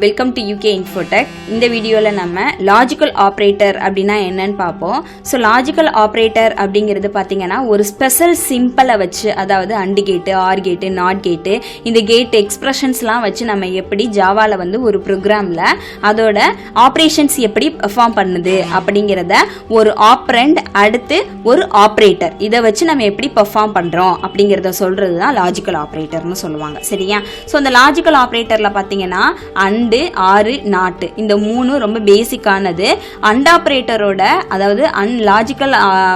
Welcome to UK Infotech. இந்த வீடியோவில் நம்ம லாஜிக்கல் ஆப்ரேட்டர் அப்படின்னா என்னன்னு பார்ப்போம். ஸோ லாஜிக்கல் ஆப்ரேட்டர் அப்படிங்கிறது பார்த்தீங்கன்னா ஒரு ஸ்பெஷல் சிம்பிளை வச்சு, அதாவது அண்டு கேட்டு, ஆர் கேட்டு, நாட் கேட்டு, இந்த கேட் எக்ஸ்பிரஷன்ஸ்லாம் வச்சு நம்ம எப்படி ஜாவாவில் வந்து ஒரு ப்ரோக்ராமில் அதோட ஆப்ரேஷன்ஸ் எப்படி பெர்ஃபார்ம் பண்ணுது அப்படிங்கிறத ஒரு ஆப்ரண்ட் அடுத்து ஒரு ஆப்ரேட்டர் இதை வச்சு நம்ம எப்படி பெர்ஃபார்ம் பண்ணுறோம் அப்படிங்கிறத சொல்கிறது தான் லாஜிக்கல் ஆப்ரேட்டர்னு சொல்லுவாங்க. சரியா? ஸோ அந்த லாஜிக்கல் ஆப்ரேட்டரில் பார்த்தீங்கன்னா அண்டு, ஆறு, நாட்டு, இந்த மூணு ரொம்ப பேசிக்கானது. அண்ட் ஆப்ரேட்டரோட, அதாவது லாஜிக்கல்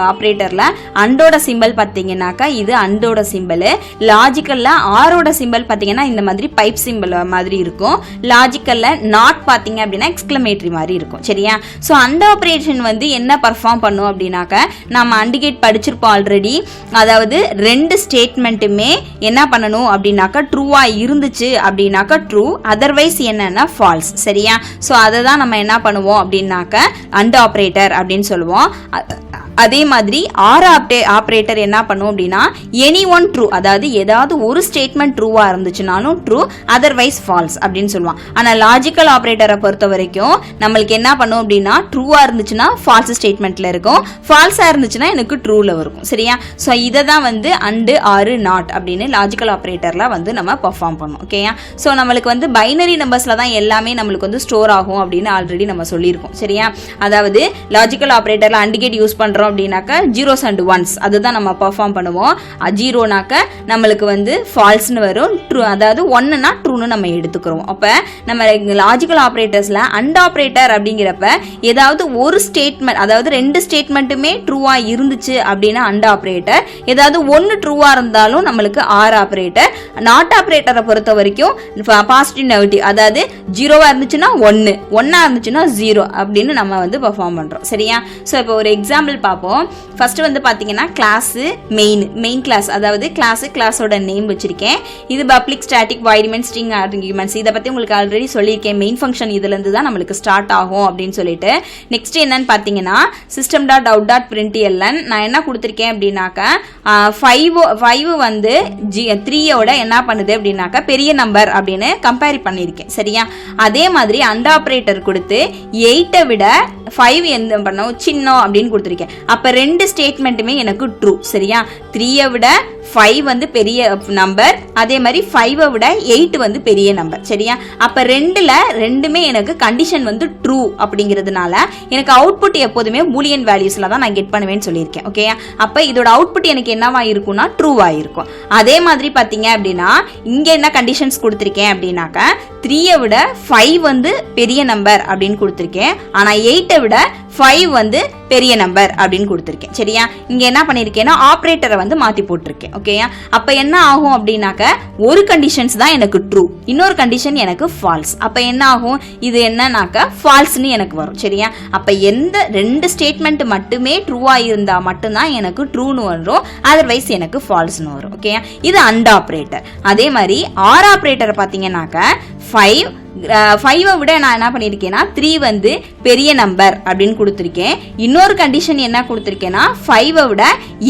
ஆப்ரேட்டர்ல அண்டோட சிம்பிள் பார்த்தீங்கன்னாக்கா இது அண்டோட சிம்பிள். லாஜிக்கல்ல ஆரோட சிம்பிள் பார்த்தீங்கன்னா இந்த மாதிரி பைப் சிம்பிள் மாதிரி இருக்கும். லாஜிக்கல்ல நாட் பார்த்தீங்க அப்படின்னா எக்ஸ்கிளமேட்டரி மாதிரி இருக்கும். சரியா? ஸோ அண்ட் ஆப்ரேஷன் வந்து என்ன பர்ஃபார்ம் பண்ணும் அப்படின்னாக்கா நம்ம அண்டிகேட் படிச்சிருப்போம் ஆல்ரெடி. அதாவது ரெண்டு ஸ்டேட்மெண்ட்டுமே என்ன பண்ணணும் அப்படின்னாக்கா ட்ரூவா இருந்துச்சு அப்படின்னாக்கா ட்ரூ, அதர்வைஸ் என்னன்னா ஃபால்ஸ். சரியா? ஸோ அதை தான் நம்ம என்ன பண்ணுவோம் அப்படின்னாக்க அண்ட் ஆப்ரேட்டர் அப்படின்னு சொல்லுவோம். அதே மாதிரி ஆர் ஆப்ரேட்டர் என்ன பண்ணும் அப்படின்னா எனி ஒன் ட்ரூ, அதாவது ஏதாவது ஒரு ஸ்டேட்மெண்ட் ட்ரூவா இருந்துச்சுனாலும் ட்ரூ, அதர்வைஸ் ஃபால்ஸ் அப்படின்னு சொல்லுவான். ஆனால் லாஜிக்கல் ஆப்ரேட்டரை பொறுத்த வரைக்கும் நம்மளுக்கு என்ன பண்ணும் அப்படின்னா ட்ரூவா இருந்துச்சுன்னா ஃபால்ஸ் ஸ்டேட்மெண்ட்ல இருக்கும், ஃபால்ஸா இருந்துச்சுன்னா எனக்கு ட்ரூல இருக்கும். சரியா? ஸோ இதை தான் வந்து அண்டு, ஆறு, நாட் அப்படின்னு லாஜிக்கல் ஆப்ரேட்டர்ல வந்து நம்ம பெர்ஃபார்ம் பண்ணோம். ஓகேயா? ஸோ நம்மளுக்கு வந்து பைனரி நம்பர்ஸ்ல தான் எல்லாமே நம்மளுக்கு வந்து ஸ்டோர் ஆகும் அப்படின்னு ஆல்ரெடி நம்ம சொல்லியிருக்கோம். சரியா? அதாவது லாஜிக்கல் ஆப்ரேட்டர்ல அண்டிகேட் யூஸ் பண்றோம் அப்படின்னாக்க ஜீரோஸ் அண்ட் ஒன்ஸ் அதுதான் நம்ம பெர்ஃபார்ம் பண்ணுவோம். ஜீரோனாக்க நம்மளுக்கு வந்து ஃபால்ஸ்னு வரும், ட்ரூ அதாவது ஒன்னுனா ட்ரூன்னு நம்ம எடுத்துக்கிறோம். அப்போ நம்ம லாஜிக்கல் ஆப்ரேட்டர்ஸ்ல அண்ட் ஆப்ரேட்டர் அப்படிங்கிறப்ப ஏதாவது ஒரு ஸ்டேட்மெண்ட், அதாவது ரெண்டு ஸ்டேட்மெண்ட்டுமே ட்ரூவா இருந்துச்சு அப்படின்னா அண்ட் ஆப்ரேட்டர், ஏதாவது ஒன்று ட்ரூவா இருந்தாலும் நம்மளுக்கு ஆர் ஆப்ரேட்டர். நாட் ஆப்ரேட்டரை பொறுத்த வரைக்கும் பாசிட்டிவ் நெகட்டிவ், அதாவது ஜீரோவா இருந்துச்சுன்னா ஒன்று, ஒன்னா இருந்துச்சுன்னா ஜீரோ அப்படின்னு நம்ம வந்து பெர்ஃபார்ம் பண்றோம். சரியா? ஸோ இப்போ ஒரு எக்ஸாம்பிள் பார்ப்போம். ஃபர்ஸ்ட் வந்து பாத்தீங்கன்னா கிளாஸ் மெயின் கிளாஸ், அதாவது கிளாஸோட நேம் வச்சிருக்கேன். இது public, static, void main, string arguments. இதை பத்தி உங்களுக்கு ஆல்ரெடி சொல்லியிருக்கேன். மெயின் ஃபங்க்ஷன் இதுல இருந்து தான் நம்மளுக்கு ஸ்டார்ட் ஆகும் அப்படின்னு சொல்லிட்டு. நெக்ஸ்ட் என்னன்னு பாத்தீங்கன்னா system dot out dot println. நான் என்ன கொடுத்துருக்கேன் அப்படின்னாக்கா 5 வந்து 3யோட என்ன பண்ணுது அப்படின்னாக்கா பெரிய நம்பர் அப்படின்னு கம்பேர் பண்ணியிருக்கேன். சரியா? அதே மாதிரி அண்ட் ஆப்ரேட்டர் கொடுத்து 8 விட 5 எந்த பண்ணோம் சின்னம் அப்படின்னு கொடுத்துருக்கேன். அப்ப ரெண்டு ஸ்டேட்மெண்ட்டுமே எனக்கு ட்ரூ. சரியா? 3 விட 5 வந்து பெரிய நம்பர், அதே மாதிரி 5 விட 8 வந்து பெரிய நம்பர். சரியா? அப்ப ரெண்டுமே எனக்கு கண்டிஷன் வந்து ட்ரூ அப்படிங்கிறதுனால எனக்கு அவுட்புட் எப்போதுமே பூலியன் வேல்யூஸ்ல தான் நான் கெட் பண்ணுவேன்னு சொல்லியிருக்கேன். ஓகே? அப்ப இதோட அவுட்புட் எனக்கு என்னவா இருக்கும்னா ட்ரூவா இருக்கும். அதே மாதிரி பாத்தீங்க அப்படின்னா இங்க என்ன கண்டிஷன்ஸ் கொடுத்திருக்கேன் அப்படின்னாக்க 3 விட 5 வந்து பெரிய நம்பர் அப்படின்னு கொடுத்திருக்கேன். ஆனா 8 விட 5 வந்து பெரிய நம்பர் அப்படின்னு கொடுத்திருக்கேன். சரியா? இங்க என்ன பண்ணிருக்கேன்னா ஆப்ரேட்டரை வந்து மாத்தி போட்டிருக்கேன். ஓகேயா? அப்ப என்ன ஆகும் அப்படின்னாக்க ஒரு கண்டிஷன்ஸ் தான் எனக்கு ட்ரூ, இன்னொரு கண்டிஷன் எனக்கு ஃபால்ஸ். அப்ப என்ன ஆகும், இது என்னன்னாக்க ஃபால்ஸ்னு எனக்கு வரும். சரியா? அப்ப எந்த ரெண்டு ஸ்டேட்மெண்ட் மட்டுமே ட்ரூவா இருந்தா மட்டும்தான் எனக்கு ட்ரூன்னு வரும், அதர்வைஸ் எனக்கு ஃபால்ஸ்னு வரும். ஓகேயா? இது அண்ட் ஆப்ரேட்டர். அதே மாதிரி ஆர் ஆப்ரேட்டர் பாத்தீங்கன்னாக்க 5 விட நான் என்ன பண்ணிருக்கேன்னா 3 வந்து பெரிய நம்பர் அப்படின்னு கொடுத்திருக்கேன். இன்னொரு கண்டிஷன் என்ன கொடுத்திருக்கேன்னா 5 விட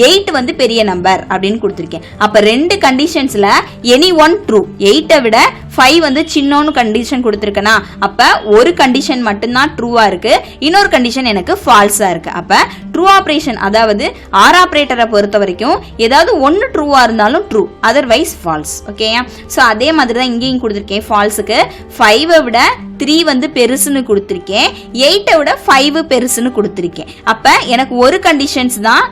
8 வந்து பெரிய நம்பர் அப்படின்னு கொடுத்திருக்கேன். அப்ப ரெண்டு கண்டிஷன்ஸ்ல எனி ஒன் ட்ரூ, 8 விட 5 வந்து சின்னோன்னு கண்டிஷன் கொடுத்திருக்கேனா, அப்ப ஒரு கண்டிஷன் மட்டும்தான் ட்ரூவா இருக்கு, இன்னொரு கண்டிஷன் எனக்கு ஃபால்ஸா இருக்கு. அப்ப ட்ரூ ஆப்ரேஷன், அதாவது ஆர் ஆப்ரேட்டரை பொறுத்த வரைக்கும் ஏதாவது ஒன்னு ட்ரூவா இருந்தாலும் ட்ரூ, அதர்வைஸ் ஃபால்ஸ். ஓகேயா? சோ அதே மாதிரி தான் இங்கேயும் கொடுத்திருக்கேன். ஃபால்ஸுக்கு 5 விட 3 வந்து பெருசுன்னு கொடுத்திருக்கேன், 8 விட 5 பெருசுன்னு கொடுத்திருக்கேன். அப்ப எனக்கு ஒரு கண்டிஷன்ஸ் தான்,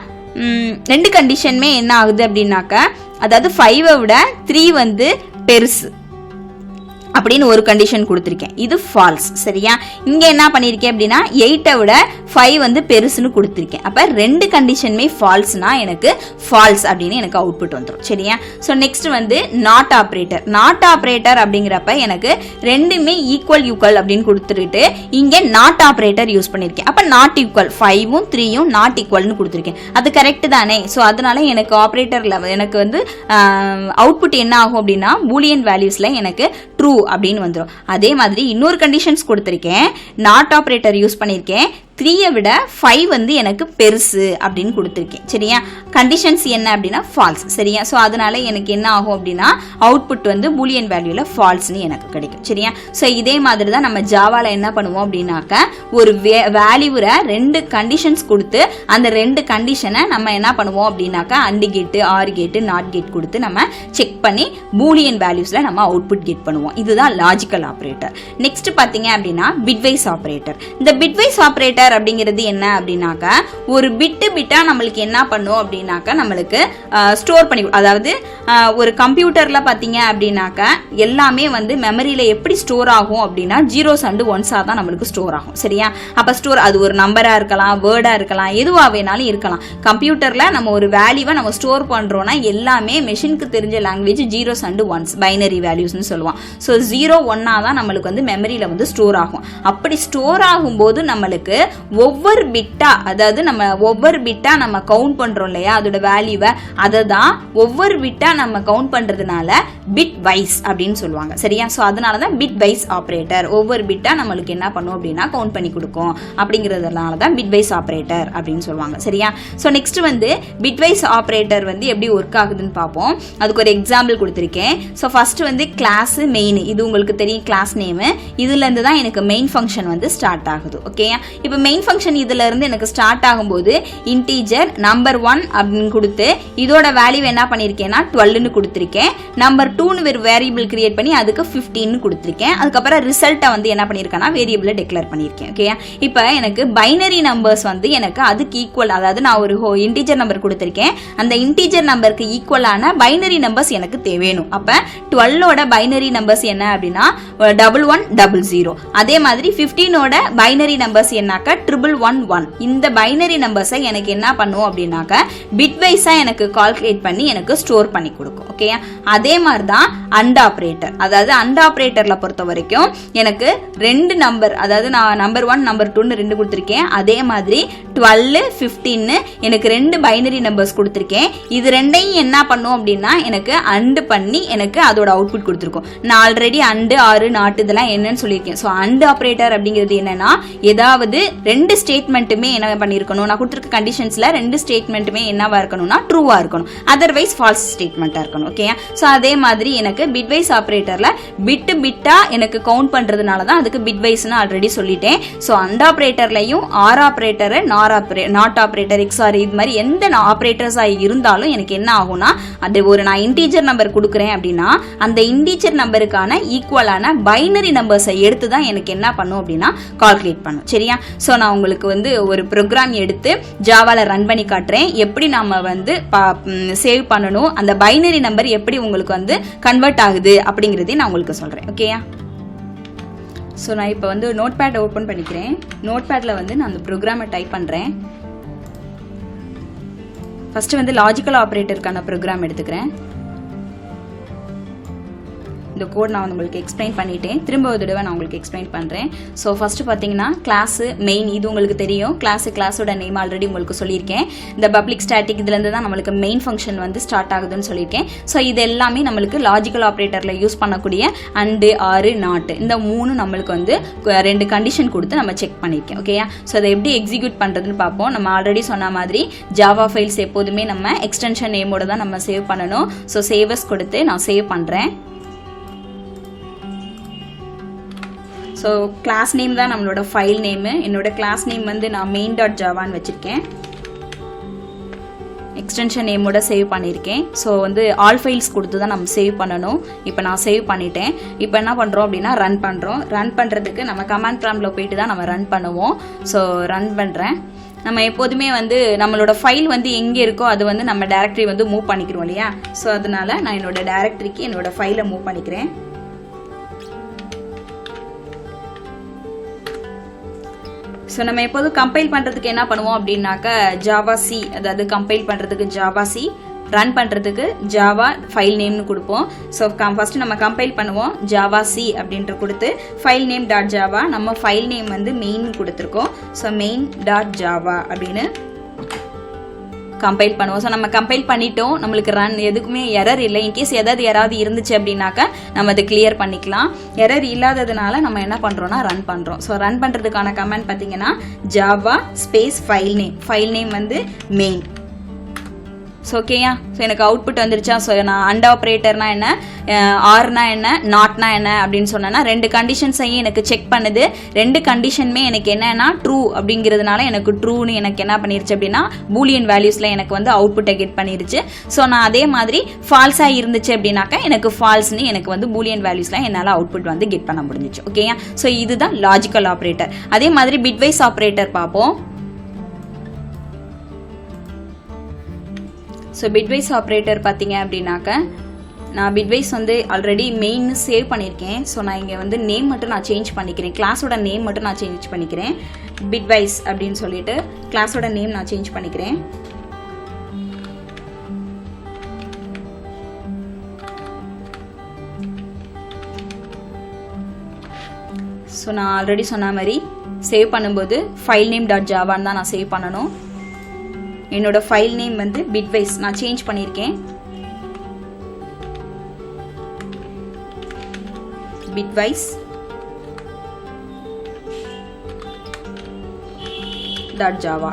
ரெண்டு கண்டிஷனுமே என்ன ஆகுது அப்படின்னாக்க, அதாவது 5 விட 3 வந்து பெருசு அப்படின்னு ஒரு கண்டிஷன் கொடுத்திருக்கேன், இது ஃபால்ஸ். சரியா? இங்க என்ன பண்ணிருக்கேன் அப்படின்னா 8 விட 5 வந்து பெருசுன்னு கொடுத்திருக்கேன். அப்ப ரெண்டு கண்டிஷனுமே ஃபால்ஸ்னா எனக்கு ஃபால்ஸ் அப்படின்னு எனக்கு அவுட்புட் வந்துடும். சரியா? ஸோ நெக்ஸ்ட் வந்து நாட் ஆப்ரேட்டர். நாட் ஆப்ரேட்டர் அப்படிங்கிறப்ப எனக்கு ரெண்டுமே ஈக்குவல் அப்படின்னு கொடுத்துட்டு இங்க நாட் ஆப்ரேட்டர் யூஸ் பண்ணிருக்கேன். அப்ப நாட் ஈக்குவல் 5ம் 3யும் நாட் ஈக்குவல்னு கொடுத்துருக்கேன். அது கரெக்ட் தானே? ஸோ அதனால எனக்கு ஆப்ரேட்டர்ல எனக்கு வந்து அவுட்புட் என்ன ஆகும் அப்படின்னா பூலியன் வேல்யூஸ்ல எனக்கு ட்ரூ அப்படின்னு வந்துடும். அதே மாதிரி இன்னொரு கண்டிஷன்ஸ் கொடுத்திருக்கேன், நாட் ஆப்ரேட்டர் யூஸ் பண்ணிருக்கேன். 3 விட 5 வந்து எனக்கு பெருசு அப்படின்னு கொடுத்துருக்கேன். சரியா, கண்டிஷன்ஸ் என்ன அப்படின்னா ஃபால்ஸ். சரியா, ஸோ அதனால எனக்கு என்ன ஆகும் அப்படின்னா அவுட்புட் வந்து பூலியன் வேல்யூல ஃபால்ஸ்னு எனக்கு கிடைக்கும். சரியா, ஸோ இதே மாதிரி தான் நம்ம ஜாவால என்ன பண்ணுவோம் அப்படின்னாக்க ஒரு வேல்யூரை 2 கண்டிஷன்ஸ் கொடுத்து அந்த 2 கண்டிஷனை நம்ம என்ன பண்ணுவோம் அப்படின்னாக்கா அண்ட் கேட்டு, ஆர் கேட்டு, நாட் கேட் கொடுத்து நம்ம செக் பண்ணி பூலியன் வேல்யூஸ்ல நம்ம அவுட்புட் கெட் பண்ணுவோம். இதுதான் லாஜிக்கல் ஆப்ரேட்டர். நெக்ஸ்ட் பாத்தீங்க அப்படின்னா பிட்வைஸ் ஆப்ரேட்டர். இந்த பிட்வைஸ் ஆப்ரேட்டர் அப்படிங்கிறது என்ன அப்படின்னாக்கா ஒரு பிட்டா நம்மளுக்கு என்ன பண்ணும் அப்படின்னாக்கா நம்மளுக்கு ஸ்டோர் பண்ணி, அதாவது ஒரு கம்ப்யூட்டர்ல பாத்தீங்க அப்படின்னாக்கா எல்லாமே வந்து மெமரியில எப்படி ஸ்டோர் ஆகும் அப்படின்னா 0s and 1s தான் நம்மளுக்கு ஸ்டோர் ஆகும். சரியா, அப்ப ஸ்டோர் அது ஒரு நம்பரா இருக்கலாம், வேர்டா இருக்கலாம், எதுவா வேணாலும் இருக்கலாம். கம்ப்யூட்டர்ல நம்ம ஒரு வேல்யூவை நம்ம ஸ்டோர் பண்றோம்னா எல்லாமே மெஷினுக்கு தெரிஞ்ச language 0s and 1s binary வேல்யூஸ்னு சொல்லுவோம். ஸோ 0 1 தான் நம்மளுக்கு வந்து மெமரியில வந்து ஸ்டோர் ஆகும். அப்படி ஸ்டோர் ஆகும்போது நம்மளுக்கு ஒவ்வொரு பிட்டா, அதாவது நம்ம ஒவ்வொரு பிட்டா நம்ம கவுண்ட் பண்றோம் இல்லையா அதோட வேல்யூவை, அதை தான் ஒவ்வொரு பிட்டா நம்ம கவுண்ட் பண்றதுனால பிட் வைஸ் அப்படின்னு சொல்லுவாங்க. சரியா, ஸோ அதனால தான் பிட் வைஸ் ஆப்ரேட்டர். ஒவ்வொரு பிட்டா நம்மளுக்கு என்ன பண்ணும் அப்படின்னா கவுண்ட் பண்ணி கொடுக்கும். அப்படிங்கிறதுனால தான் பிட் வைஸ் ஆப்ரேட்டர் அப்படின்னு சொல்லுவாங்க. சரியா, ஸோ நெக்ஸ்ட் வந்து பிட் வைஸ் ஆப்ரேட்டர் வந்து எப்படி ஒர்க் ஆகுதுன்னு பார்ப்போம். அதுக்கு ஒரு எக்ஸாம்பிள் கொடுத்துருக்கேன். ஸோ ஃபர்ஸ்ட் வந்து கிளாஸ் மெயின், இது உங்களுக்கு தெரியும் கிளாஸ் நேமு. இதுல இருந்து தான் எனக்கு மெயின் ஃபங்க்ஷன் வந்து ஸ்டார்ட் ஆகுது. ஓகே, இப்போ மெயின் ஃபங்க்ஷன் இதுல இருந்து எனக்கு ஸ்டார்ட் ஆகும்போது இன்டீஜர் நம்பர் 1 அப்படின்னு கொடுத்து இதோட வேல்யூ என்ன பண்ணிருக்கேன்னா 12ன்னு கொடுத்துருக்கேன். நம்பர் 2ன்னு ஒரு வேரியபிள் கிரியேட் பண்ணி அதுக்கு 15ன்னு கொடுத்துருக்கேன். அதுக்கப்புறம் ரிசல்ட்டை வந்து என்ன பண்ணிருக்கேன்னா வேரியபிளை டிக்ளேர் பண்ணியிருக்கேன். ஓகே, இப்போ எனக்கு பைனரி நம்பர்ஸ் வந்து எனக்கு அதுக்கு ஈக்குவல், அதாவது நான் ஒரு இன்டீஜர் நம்பர் கொடுத்துருக்கேன், அந்த இன்டீஜர் நம்பருக்கு ஈக்குவலான பைனரி நம்பர்ஸ் எனக்கு வேணும். அப்போ 12ஓட பைனரி நம்பர்ஸ் என்ன அப்படின்னா 1100. அதே மாதிரி 15ஓட பைனரி நம்பர்ஸ் என்னாக்க 1111. இந்த பைனரி நம்பர்ஸை எனக்கு என்ன பண்ணும் அப்படின்னாக்க பிட்வைஸா எனக்கு கால்குலேட் பண்ணி எனக்கு ஸ்டோர் பண்ணி கொடுக்கும். ஓகே, அதே மாதிரி தான் அண்ட் ஆப்ரேட்டர். அதாவது அண்ட் ஆப்ரேட்டர்ல பொறுத்த வரைக்கும் எனக்கு 2 நம்பர், அதாவது நான் நம்பர் 1 நம்பர் 2ன்னு 2 கொடுத்துருக்கேன். அதே மாதிரி 12 15 எனக்கு 2 பைனரி நம்பர்ஸ் கொடுத்துருக்கேன். இது ரெண்டையும் என்ன பண்ணும் அப்படின்னா எனக்கு அண்ட் பண்ணி எனக்கு அதோட அவுட்புட் கொடுத்துருக்கும். நான் ஆல்ரெடி அண்டு, ஆறு, நாட்டு இதெல்லாம் என்னன்னு சொல்லியிருக்கேன். ஸோ அண்ட் ஆப்ரேட்டர் அப்படிங்கிறது என்னன்னா ஏதாவது 2 ஸ்டேட்மெண்ட்டுமே என்ன பண்ணியிருக்கணும், நான் கொடுத்துருக்க கண்டிஷன்ஸ்ல 2 ஸ்டேட்மெண்ட்டுமே என்னவா இருக்கணும்னா ட்ரூவா இருக்கணும், அதர்வைஸ் ஃபால்ஸ் ஸ்டேட்மெண்ட்டா இருக்கணும். ஓகே, ஸோ அதே மாதிரி எனக்கு பிட்வைஸ் ஆப்ரேட்டர்ல பிட்டா எனக்கு கவுண்ட் பண்றதுனால தான் அதுக்கு பிட்வைஸ்னு ஆல்ரெடி சொல்லிட்டேன். ஸோ அண்ட் ஆப்ரேட்டர்லையும் OR operator, NOT operator, XOR, இது மாதிரி எந்த ஆப்ரேட்டர்ஸா இருந்தாலும் எனக்கு என்ன ஆகும்னா அது ஒரு நான் இன்டீஜர் நம்பர் கொடுக்குறேன் அப்படின்னா அந்த இன்டீஜர் நம்பருக்கான ஈக்குவலான பைனரி நம்பர்ஸை எடுத்து தான் எனக்கு என்ன பண்ணும் அப்படின்னா கால்குலேட் பண்ணும். சரியா, ஸோ நான் உங்களுக்கு வந்து ஒரு ப்ரோக்ராம் எடுத்து ஜாவால ரன் பண்ணி காட்டுறேன், எப்படி நம்ம வந்து சேவ் பண்ணணும், அந்த பைனரி நம்பர் எப்படி உங்களுக்கு வந்து கன்வெர்ட் ஆகுது அப்படிங்கிறதையும் நான் உங்களுக்கு சொல்றேன். ஓகேயா, ஸோ நான் இப்போ வந்து நோட் பேட் ஓப்பன் பண்ணிக்கிறேன். நோட் பேட்ல வந்து நான் அந்த ப்ரோக்ராமை டைப் பண்ணுறேன். ஃபர்ஸ்ட் வந்து லாஜிக்கல் ஆப்ரேட்டருக்கான ப்ரோக்ராம் எடுத்துக்கிறேன். இந்த கோட் நான் உங்களுக்கு எக்ஸ்பிளைன் பண்ணிட்டேன், திரும்ப ஒரு தடவை நான் உங்களுக்கு எக்ஸ்பிளைன் பண்ணுறேன். ஸோ ஃபர்ஸ்ட் பார்த்தீங்கன்னா கிளாஸு மெயின், இது உங்களுக்கு தெரியும். கிளாஸோட நேம் ஆல்ரெடி உங்களுக்கு சொல்லியிருக்கேன். இந்த பப்ளிக் ஸ்டாட்டிக் இதுலேருந்து தான் நம்மளுக்கு மெயின் ஃபங்க்ஷன் வந்து ஸ்டார்ட் ஆகுதுன்னு சொல்லியிருக்கேன். ஸோ இது எல்லாமே நம்மளுக்கு லாஜிக்கல் ஆப்ரேட்டரில் யூஸ் பண்ணக்கூடிய அண்டு, ஆறு, நாட்டு, இந்த 3 நம்மளுக்கு வந்து 2 கண்டிஷன் கொடுத்து நம்ம செக் பண்ணியிருக்கேன். ஓகேயா, ஸோ அதை எப்படி எக்ஸிக்யூட் பண்ணுறதுன்னு பார்ப்போம். நம்ம ஆல்ரெடி சொன்ன மாதிரி ஜாவா ஃபைல்ஸ் எப்போதுமே நம்ம எக்ஸ்டென்ஷன் நேமோட தான் நம்ம சேவ் பண்ணணும். ஸோ சேவஸ் கொடுத்து நான் சேவ் பண்ணுறேன். ஸோ கிளாஸ் நேம் தான் நம்மளோட ஃபைல் நேமு. என்னோட கிளாஸ் நேம் வந்து நான் main.javaன்னு வச்சுருக்கேன். எக்ஸ்டென்ஷன் நேமோட சேவ் பண்ணியிருக்கேன். ஸோ வந்து ஆல் ஃபைல்ஸ் கொடுத்து தான் நம்ம சேவ் பண்ணணும். இப்போ நான் சேவ் பண்ணிட்டேன். இப்போ என்ன பண்ணுறோம் அப்படின்னா ரன் பண்ணுறோம். ரன் பண்ணுறதுக்கு நம்ம கமாண்ட் ப்ராம்ப்டில் போயிட்டு தான் நம்ம ரன் பண்ணுவோம். ஸோ ரன் பண்ணுறேன். நம்ம எப்போதுமே வந்து நம்மளோட ஃபைல் வந்து எங்கே இருக்கோ அது வந்து நம்ம டைரக்டரி வந்து மூவ் பண்ணிக்கிறோம் இல்லையா. ஸோ அதனால நான் என்னோட டைரக்டரிக்கு என்னோட ஃபைலை மூவ் பண்ணிக்கிறேன். ஸோ நம்ம எப்போதும் கம்பைல் பண்ணுறதுக்கு என்ன பண்ணுவோம் அப்படின்னாக்கா ஜாவா சி, அதாவது கம்பைல் பண்ணுறதுக்கு ஜாவா சி, ரன் பண்ணுறதுக்கு ஜாவா ஃபைல் நேம்னு கொடுப்போம். ஸோ ஃபஸ்ட்டு நம்ம கம்பைல் பண்ணுவோம் ஜாவா சி அப்படின்ற கொடுத்து ஃபைல் நேம் டாட் ஜாவா, நம்ம ஃபைல் நேம் வந்து மெயின் கொடுத்துருக்கோம். ஸோ main.java அப்படின்னு கம்பைல் பண்ணுவோம். ஸோ நம்ம கம்பைல் பண்ணிட்டோம், நம்மளுக்கு ரன் எதுக்குமே எரர் இல்லை. இன்கேஸ் யாராவது இருந்துச்சு அப்படின்னாக்கா நம்ம அதை கிளியர் பண்ணிக்கலாம். எரர் இல்லாததுனால நம்ம என்ன பண்ணுறோம்னா ரன் பண்ணுறோம். ஸோ ரன் பண்ணுறதுக்கான கமெண்ட் பார்த்தீங்கன்னா ஜாவா ஸ்பேஸ் ஃபைல் நேம் வந்து மெயின். ஸோ ஓகேயா, ஸோ எனக்கு அவுட்புட் வந்துருச்சா. ஸோ நான் அண்ட் ஆப்ரேட்டர்னா என்ன, ஆர்னா என்ன, நாட்னா என்ன அப்படின்னு சொன்னேன்னா 2 கண்டிஷன்ஸையும் எனக்கு செக் பண்ணுது. 2 கண்டிஷனுமே எனக்கு என்னன்னா ட்ரூ அப்படிங்கிறதுனால எனக்கு ட்ரூன்னு எனக்கு என்ன பண்ணிருச்சு அப்படின்னா பூலியன் வேல்யூஸில் எனக்கு வந்து அவுட்புட்டை கெட் பண்ணிருச்சு. ஸோ நான் அதே மாதிரி ஃபால்ஸாக இருந்துச்சு அப்படின்னாக்கா எனக்கு ஃபால்ஸ்னு எனக்கு வந்து பூலியன் வேல்யூஸில் என்னால் அவுட்புட் வந்து கெட் பண்ண முடிஞ்சிச்சு. ஓகேயா, ஸோ இதுதான் லாஜிக்கல் ஆப்ரேட்டர். அதே மாதிரி பிட்வைஸ் ஆப்ரேட்டர் பார்ப்போம். ஸோ பிட்வைஸ் ஆப்ரேட்டர் பார்த்தீங்க அப்படின்னாக்க நான் பிட்வைஸ் வந்து ஆல்ரெடி மெயின்னு சேவ் பண்ணியிருக்கேன். ஸோ நான் இங்கே வந்து நேம் மட்டும் நான் சேஞ்ச் பண்ணிக்கிறேன், கிளாஸோட நேம் மட்டும் நான் சேஞ்ச் பண்ணிக்கிறேன். பிட்வைஸ் அப்படின்னு சொல்லிட்டு கிளாஸோட நேம் நான் சேஞ்ச் பண்ணிக்கிறேன். ஸோ நான் ஆல்ரெடி சொன்ன மாதிரி சேவ் பண்ணும்போது ஃபைல் நேம் டாட் ஜாவான்னு தான் நான் சேவ் பண்ணணும். என்னோட ஃபைல் நேம் வந்து பிட்வைஸ் நான் சேஞ்ச் பண்ணியிருக்கேன். Bitwise dot Java.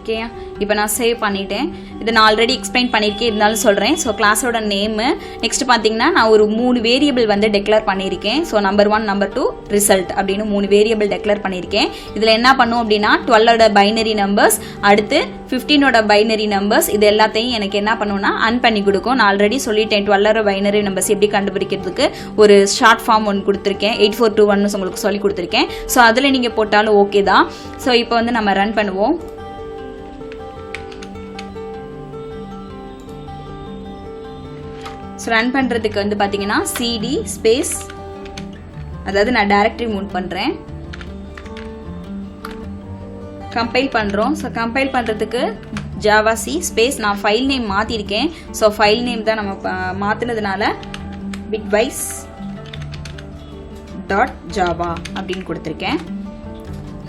ஓகே, இப்போ நான் சேவ் பண்ணிட்டேன். இதை நான் ஆல்ரெடி எக்ஸ்பிளைன் பண்ணியிருக்கேன், இருந்தாலும் சொல்கிறேன். ஸோ கிளாஸோட நேமு, நெக்ஸ்ட் பார்த்தீங்கன்னா நான் ஒரு 3 வேரியபிள் வந்து டெக்ளேர் பண்ணியிருக்கேன். ஸோ நம்பர் 1 நம்பர் 2 ரிசல்ட் அப்படின்னு 3 வேரியபிள் டெக்ளேர் பண்ணியிருக்கேன். இதில் என்ன பண்ணும் அப்படின்னா 12ஓட பைனரி நம்பர்ஸ், அடுத்து 15ஓட பைனரி நம்பர்ஸ், இது எல்லாத்தையும் எனக்கு என்ன பண்ணுன்னா அன் பண்ணி கொடுக்கும். நான் ஆல்ரெடி சொல்லிட்டேன் 12ஓட பைனரி நம்பர்ஸ் எப்படி கண்டுபிடிக்கிறதுக்கு ஒரு ஷார்ட் ஃபார்ம் ஒன்று கொடுத்துருக்கேன், 8421 உங்களுக்கு சொல்லி கொடுத்துருக்கேன். ஸோ அதில் நீங்கள் போட்டாலும் ஓகே தான். ஸோ இப்போ வந்து நம்ம ரன் பண்ணுவோம். ஸோ ரன் பண்ணுறதுக்கு வந்து பார்த்தீங்கன்னா சிடி ஸ்பேஸ், அதாவது நான் டைரக்டரி மூவ் பண்ணுறேன், கம்பைல் பண்ணுறோம். ஸோ கம்பைல் பண்ணுறதுக்கு ஜாவா சி ஸ்பேஸ், நான் ஃபைல் நேம் மாற்றிருக்கேன். ஸோ ஃபைல் நேம் தான் நம்ம மாற்றினதுனால பிட்வைஸ் டாட் ஜாவா அப்படின்னு கொடுத்துருக்கேன்.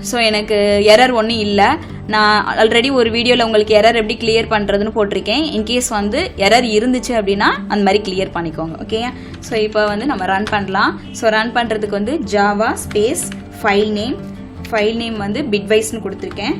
ஸோ எனக்கு எரர் ஒன்றும் இல்லை. நான் ஆல்ரெடி ஒரு வீடியோவில் உங்களுக்கு எரர் எப்படி கிளியர் பண்ணுறதுன்னு போட்டிருக்கேன். இன்கேஸ் வந்து எரர் இருந்துச்சு அப்படின்னா அந்த மாதிரி கிளியர் பண்ணிக்கோங்க. ஓகே, ஸோ இப்போ வந்து நம்ம ரன் பண்ணலாம். ஸோ ரன் பண்ணுறதுக்கு வந்து ஜாவா ஸ்பேஸ் ஃபைல் நேம் வந்து பிட்வைஸ்னு கொடுத்துருக்கேன்.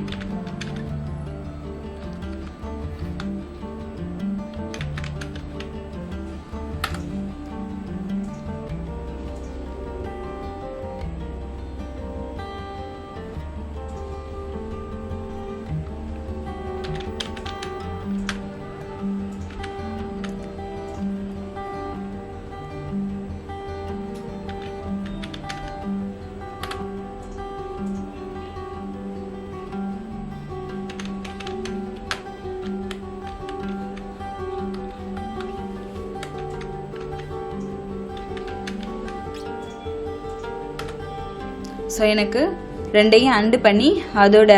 ஸோ எனக்கு ரெண்டையும் அண்டு பண்ணி அதோட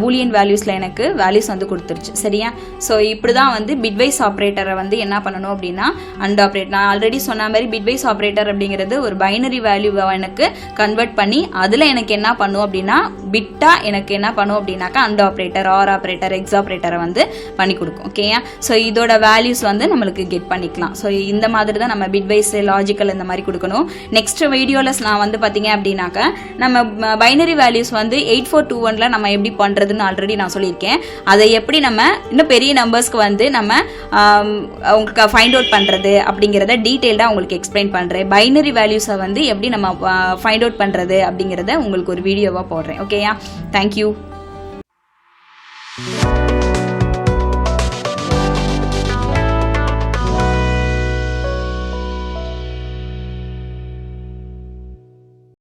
பூலியன் வேல்யூஸில் எனக்கு வேல்யூஸ் வந்து கொடுத்துருச்சு. சரியா, ஸோ இப்படி தான் வந்து பிட்வைஸ் ஆப்ரேட்டரை வந்து என்ன பண்ணணும் அப்படின்னா அண்ட் ஆப்ரேட். நான் ஆல்ரெடி சொன்ன மாதிரி பிட்வைஸ் ஆப்ரேட்டர் அப்படிங்கிறது ஒரு பைனரி வேல்யூவை எனக்கு கன்வெர்ட் பண்ணி அதில் எனக்கு என்ன பண்ணும் அப்படின்னா பிட்டாக எனக்கு என்ன பண்ணும் அப்படின்னாக்கா AND operator, OR operator, X ஆப்ரேட்டரை வந்து பண்ணி கொடுக்கும். ஓகேயா, ஸோ இதோட வேல்யூஸ் வந்து நம்மளுக்கு கெட் பண்ணிக்கலாம். ஸோ இந்த மாதிரி தான் நம்ம பிட்வைஸ், லாஜிக்கல் இந்த மாதிரி கொடுக்கணும். நெக்ஸ்ட் வீடியோவில் நான் வந்து பார்த்தீங்க அப்படின்னாக்கா நம்ம பைனரி வேல்யூஸ் வந்து 8421 நம்ம எப்படி பண்ணுறதுன்னு ஆல்ரெடி நான் சொல்லியிருக்கேன். அதை எப்படி நம்ம இன்னும் பெரிய நம்பர்ஸ்க்கு வந்து நம்ம உங்களுக்கு ஃபைண்ட் அவுட் பண்ணுறது அப்படிங்கிறத டீட்டெயில்டாக உங்களுக்கு எக்ஸ்பிளைன் பண்ணுறேன். பைனரி வேல்யூஸை வந்து எப்படி நம்ம ஃபைண்ட் அவுட் பண்ணுறது அப்படிங்கிறத உங்களுக்கு ஒரு வீடியோவாக போடுறேன். ஓகேயா, தேங்க்யூ.